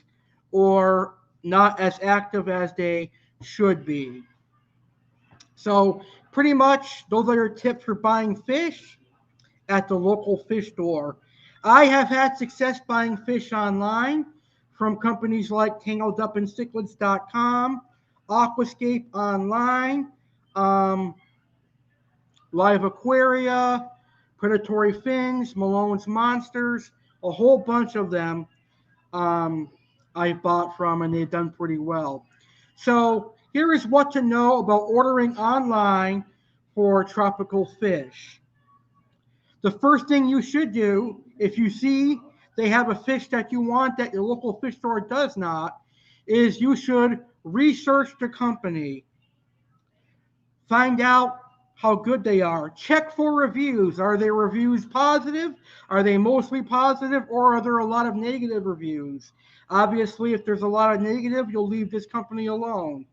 or not as active as they should be. So pretty much those are your tips for buying fish at the local fish store. I have had success buying fish online from companies like Tangled and Cichlids.com, Aquascape Online, Live Aquaria, Predatory Fins, Malone's Monsters, a whole bunch of them I've bought from, and they've done pretty well. So here is what to know about ordering online for tropical fish. The first thing you should do, if you see they have a fish that you want that your local fish store does not, is you should research the company. Find out how good they are. Check for reviews. Are their reviews positive? Are they mostly positive, or are there a lot of negative reviews? Obviously, if there's a lot of negative, you'll leave this company alone.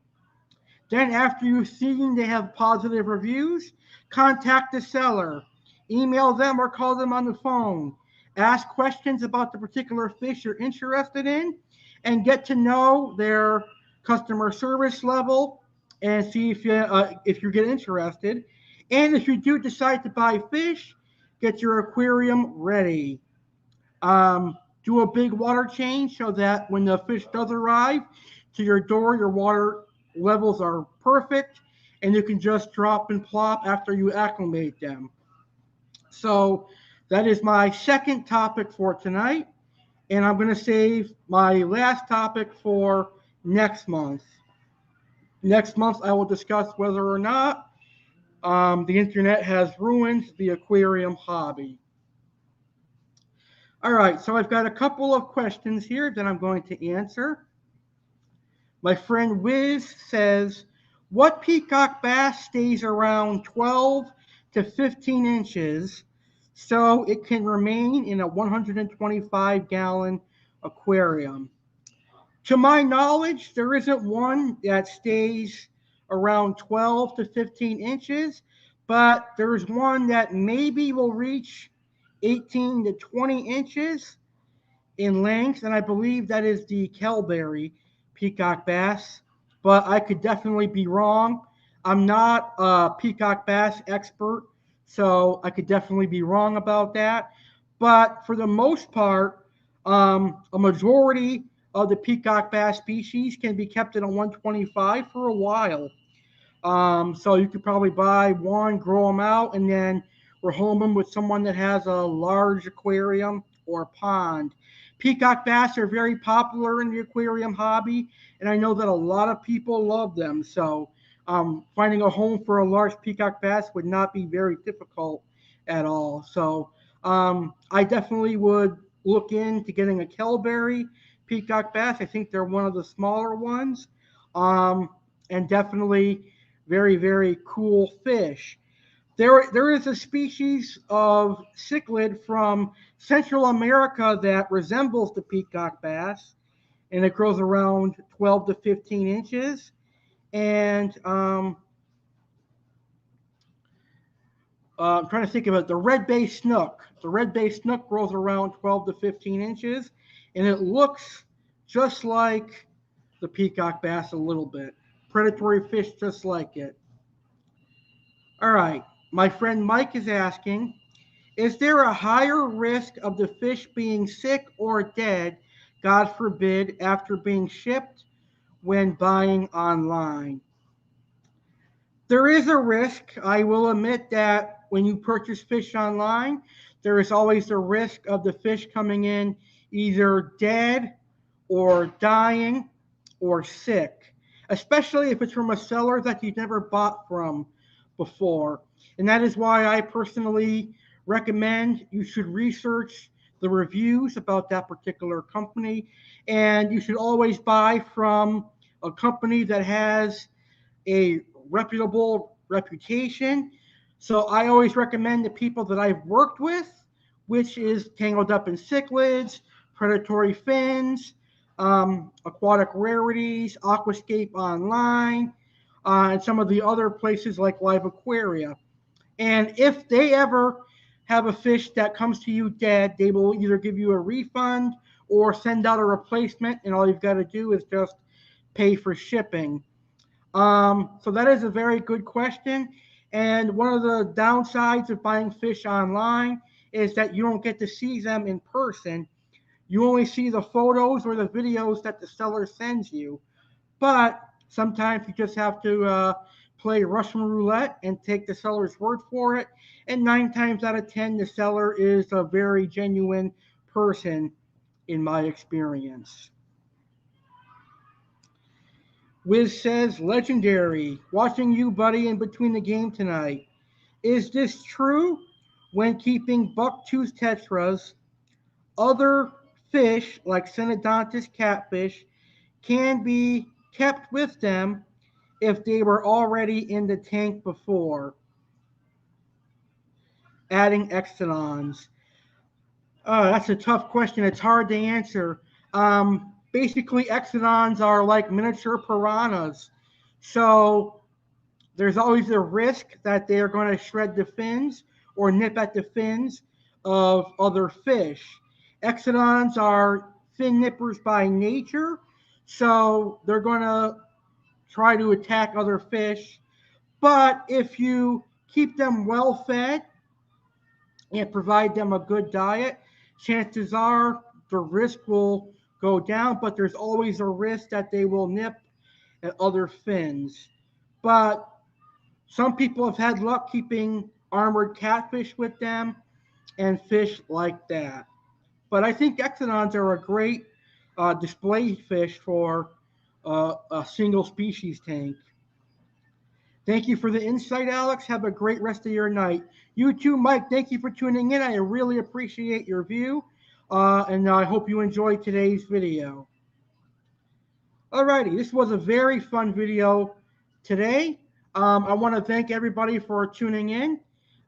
Then after you've seen they have positive reviews, contact the seller. Email them or call them on the phone. Ask questions about the particular fish you're interested in and get to know their customer service level and see if you get interested. And if you do decide to buy fish, get your aquarium ready. Do a big water change so that when the fish does arrive to your door, your water levels are perfect and you can just drop and plop after you acclimate them. So that is my second topic for tonight, and I'm going to save my last topic for next month. Next month, I will discuss whether or not the internet has ruined the aquarium hobby. All right, so I've got a couple of questions here that I'm going to answer. My friend Wiz says, what peacock bass stays around 12 to 15 inches so it can remain in a 125-gallon aquarium? To my knowledge, there isn't one that stays around 12 to 15 inches, but there's one that maybe will reach 18 to 20 inches in length, and I believe that is the Kelberry peacock bass, but I could definitely be wrong. I'm not a peacock bass expert, so I could definitely be wrong about that. But for the most part, a majority of the peacock bass species can be kept at a 125 for a while. So you could probably buy one, grow them out, and then rehome them with someone that has a large aquarium or pond. Peacock bass are very popular in the aquarium hobby, and I know that a lot of people love them. So finding a home for a large peacock bass would not be very difficult at all. So I definitely would look into getting a Kelberry peacock bass. I think they're one of the smaller ones, and definitely very, very cool fish. There is a species of cichlid from Central America that resembles the peacock bass, and it grows around 12 to 15 inches. And I'm trying to think of it. The red-based snook. The red-based snook grows around 12 to 15 inches, and it looks just like the peacock bass a little bit. Predatory fish just like it. All right. My friend Mike is asking, is there a higher risk of the fish being sick or dead, God forbid, after being shipped when buying online? There is a risk. I will admit that when you purchase fish online, there is always the risk of the fish coming in either dead or dying or sick, especially if it's from a seller that you've never bought from before. And that is why I personally recommend you should research the reviews about that particular company, and you should always buy from a company that has a reputable reputation. So I always recommend the people that I've worked with, which is Tangled Up in Cichlids, Predatory Fins, Aquatic Rarities, Aquascape Online, and some of the other places like Live Aquaria. And if they ever have a fish that comes to you dead, they will either give you a refund or send out a replacement, and all you've got to do is just pay for shipping. So that is a very good question. And one of the downsides of buying fish online is that you don't get to see them in person. You only see the photos or the videos that the seller sends you. But sometimes you just have to play Russian roulette and take the seller's word for it. And 9 times out of 10, the seller is a very genuine person in my experience. Wiz says, legendary. Watching you, buddy, in between the game tonight. Is this true? When keeping bucktooth tetras, other fish like Synodontis catfish can be kept with them if they were already in the tank before. Adding Exons. That's a tough question. It's hard to answer. Basically, Exons are like miniature piranhas. So there's always a risk that they are going to shred the fins or nip at the fins of other fish. Exodons are fin nippers by nature, so they're going to try to attack other fish. But if you keep them well fed and provide them a good diet, chances are the risk will go down, but there's always a risk that they will nip at other fins. But some people have had luck keeping armored catfish with them and fish like that. But I think Exodons are a great display fish for a single species tank. Thank you for the insight, Alex. Have a great rest of your night. You too, Mike. Thank you for tuning in. I really appreciate your view, and I hope you enjoyed today's video. Alrighty, this was a very fun video today. I want to thank everybody for tuning in.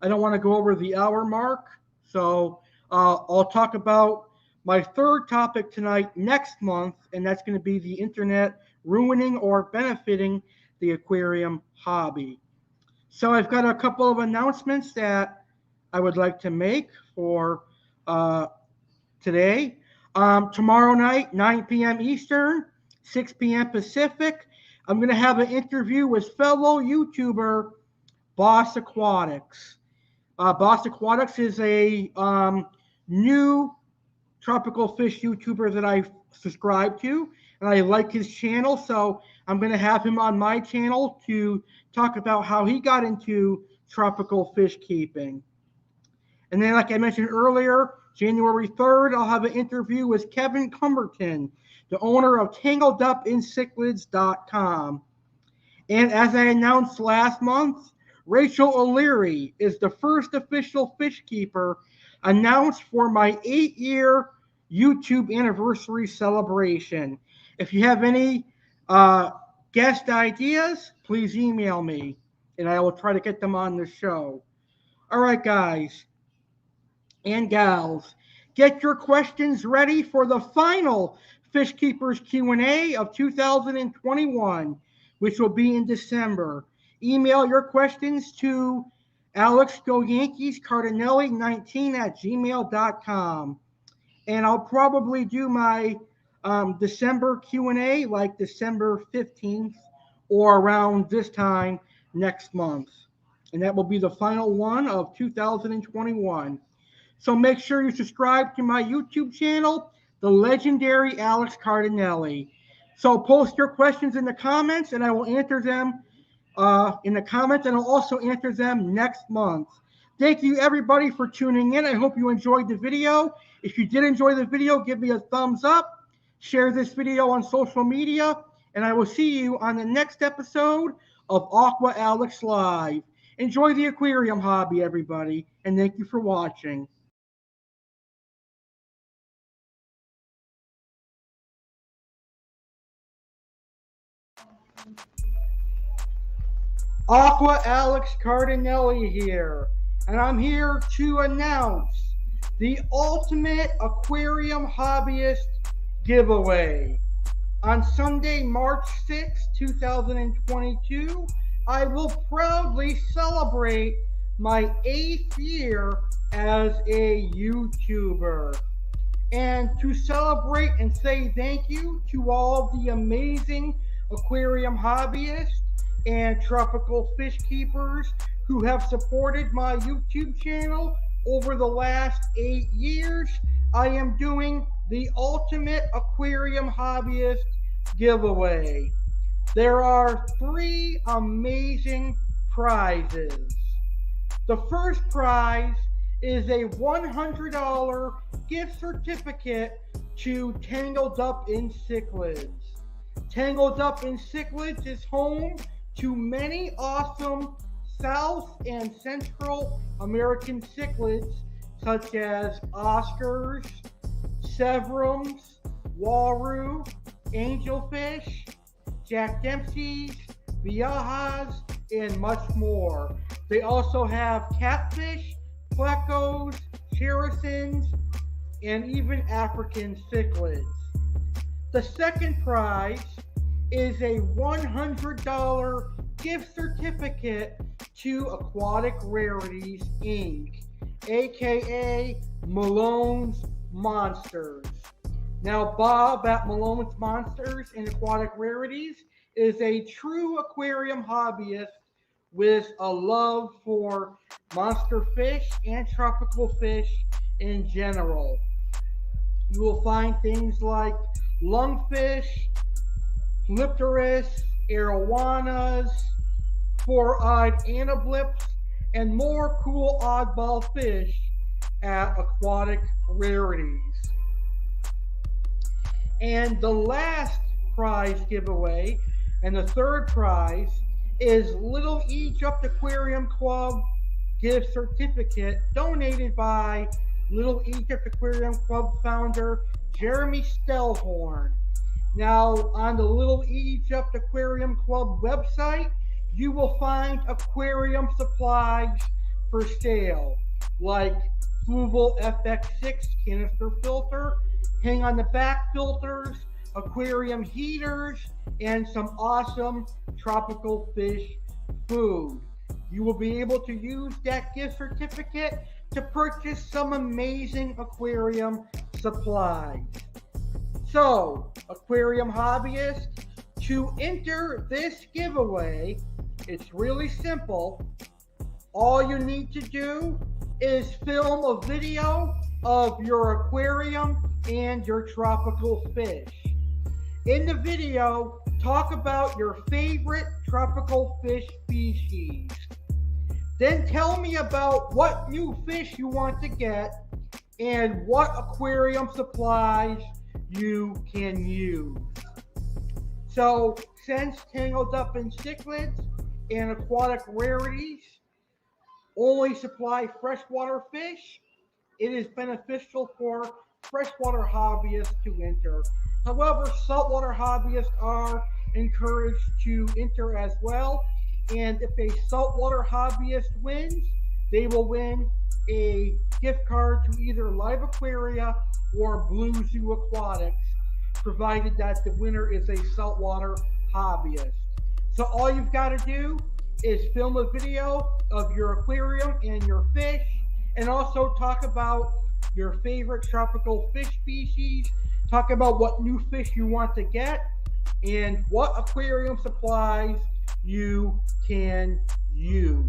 I don't want to go over the hour mark, so I'll talk about my third topic tonight next month, and that's going to be the internet ruining or benefiting the aquarium hobby. So I've got a couple of announcements that I would like to make for today. Tomorrow night, 9 p.m. Eastern, 6 p.m. Pacific, I'm going to have an interview with fellow YouTuber Boss Aquatics. Boss Aquatics is a new tropical fish YouTuber that I subscribe to, and I like his channel, so I'm going to have him on my channel to talk about how he got into tropical fish keeping. And then, like I mentioned earlier, January 3rd, I'll have an interview with Kevin Cumberton, the owner of TangledUpInCichlids.com. And as I announced last month, Rachel O'Leary is the first official fish keeper announced for my 8-year YouTube anniversary celebration. If you have any guest ideas, please email me, and I will try to get them on the show. All right, guys and gals, get your questions ready for the final Fish Keepers Q&A of 2021, which will be in December. Email your questions to alexcardinale19@gmail.com. And I'll probably do my December Q&A like December 15th or around this time next month. And that will be the final one of 2021. So make sure you subscribe to my YouTube channel, the legendary Alex Cardinale. So post your questions in the comments, and I will answer them in the comments, and I'll also answer them next month. Thank you, everybody, for tuning in. I hope you enjoyed the video. If you did enjoy the video, give me a thumbs up. Share this video on social media, and I will see you on the next episode of Aqua Alex Live. Enjoy the aquarium hobby, everybody, and thank you for watching. Aqua Alex Cardinale here, and I'm here to announce the Ultimate Aquarium Hobbyist giveaway. On Sunday, March 6, 2022, I will proudly celebrate my 8th year as a YouTuber. And to celebrate and say thank you to all the amazing aquarium hobbyists and tropical fish keepers who have supported my YouTube channel over the last 8 years, I am doing the Ultimate Aquarium Hobbyist giveaway. There are 3 amazing prizes. The first prize is a $100 gift certificate to Tangled Up in Cichlids. Tangled Up in Cichlids is home to many awesome South and Central American cichlids such as Oscars, Severums, Waru, Angelfish, Jack Dempsey's, Viajas, and much more. They also have Catfish, Plecos, Cherisons, and even African cichlids. The second prize is a $100 gift certificate to Aquatic Rarities, Inc., aka Malone's Monsters. Now, Bob at Malone's Monsters and Aquatic Rarities is a true aquarium hobbyist with a love for monster fish and tropical fish in general. You will find things like lungfish, Lipterus, arowanas, four-eyed anablips, and more cool oddball fish at Aquatic Rarities. And the last prize giveaway, and the third prize, is Little Egypt Aquarium Club gift certificate donated by Little Egypt Aquarium Club founder Jeremy Stellhorn. Now, on the Little Egypt Aquarium Club website, you will find aquarium supplies for sale, like Fluval FX6 canister filter, hang on the back filters, aquarium heaters, and some awesome tropical fish food. You will be able to use that gift certificate to purchase some amazing aquarium supplies. So, aquarium hobbyist, to enter this giveaway, it's really simple. All you need to do is film a video of your aquarium and your tropical fish. In the video, talk about your favorite tropical fish species. Then tell me about what new fish you want to get and what aquarium supplies you can use. So, since Tangled Up in Cichlids and Aquatic Rarities only supply freshwater fish, it is beneficial for freshwater hobbyists to enter. However, saltwater hobbyists are encouraged to enter as well. And if a saltwater hobbyist wins, they will win a gift card to either Live Aquaria or Blue Zoo Aquatics, provided that the winner is a saltwater hobbyist. So all you've got to do is film a video of your aquarium and your fish, and also talk about your favorite tropical fish species, talk about what new fish you want to get, and what aquarium supplies you can use.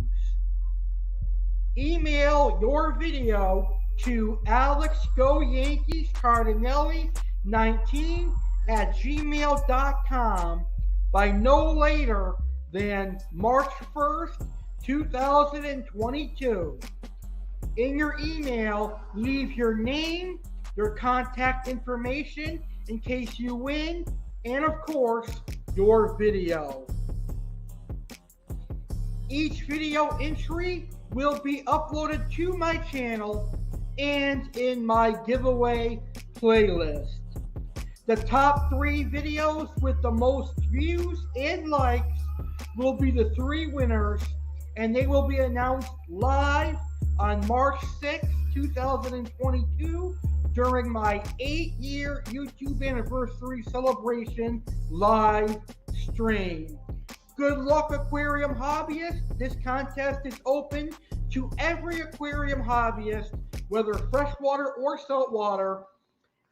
Email your video to alexgoyankiescardinale19@gmail.com by no later than March 1st, 2022. In your email, leave your name, your contact information in case you win, and of course, your video. Each video entry will be uploaded to my channel and in my giveaway playlist. The top 3 videos with the most views and likes will be the 3 winners, and they will be announced live on March 6, 2022 during my 8-year YouTube anniversary celebration live stream. Good luck, aquarium hobbyists. This contest is open to every aquarium hobbyist, whether freshwater or saltwater,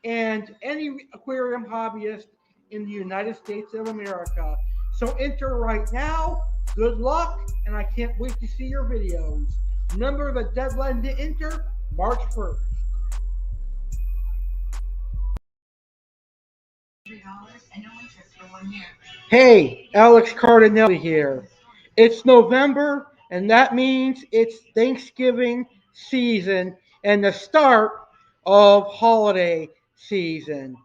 and any aquarium hobbyist in the United States of America. So enter right now. Good luck, and I can't wait to see your videos. Remember the deadline to enter, March 1st. Hey, Alex Cardinale here. It's November, and that means it's Thanksgiving season and the start of holiday season.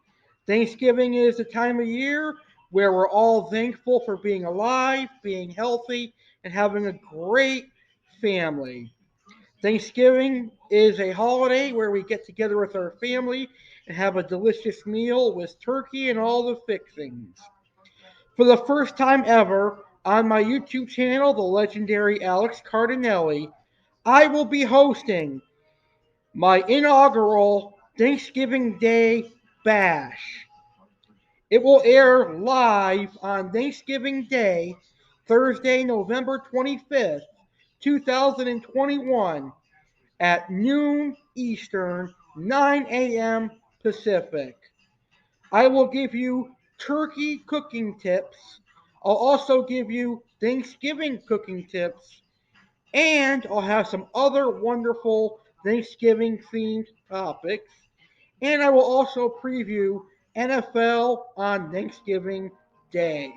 Thanksgiving is the time of year where we're all thankful for being alive, being healthy, and having a great family. Thanksgiving is a holiday where we get together with our family and have a delicious meal with turkey and all the fixings. For the first time ever on my YouTube channel, the legendary Alex Cardinale, I will be hosting my inaugural Thanksgiving Day Bash. It will air live on Thanksgiving Day, Thursday, November 25th, 2021, at noon Eastern, 9 a.m. Pacific. I will give you turkey cooking tips. I'll also give you Thanksgiving cooking tips, and I'll have some other wonderful Thanksgiving themed topics. And I will also preview NFL on Thanksgiving Day.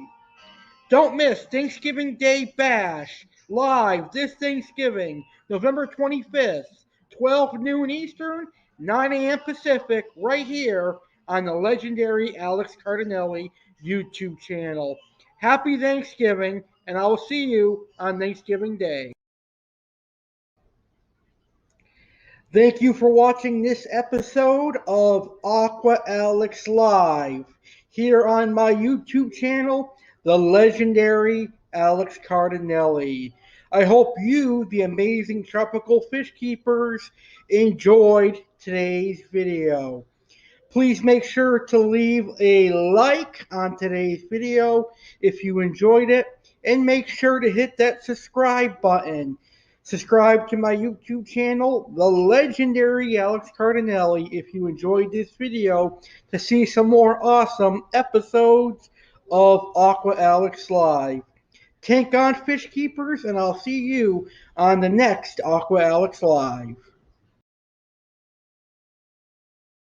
Don't miss Thanksgiving Day Bash live this Thanksgiving, November 25th, 12 noon Eastern, 9 a.m. Pacific, right here on the legendary Alex Cardinale YouTube channel. Happy Thanksgiving, and I will see you on Thanksgiving Day. Thank you for watching this episode of Aqua Alex Live here on my YouTube channel, the legendary Alex Cardinale. I hope you, the amazing tropical fish keepers, enjoyed today's video. Please make sure to leave a like on today's video if you enjoyed it, and make sure to hit that subscribe button. Subscribe to my YouTube channel, The Legendary Alex Cardinale, if you enjoyed this video, to see some more awesome episodes of Aqua Alex Live. Tank on, fish keepers, and I'll see you on the next Aqua Alex Live.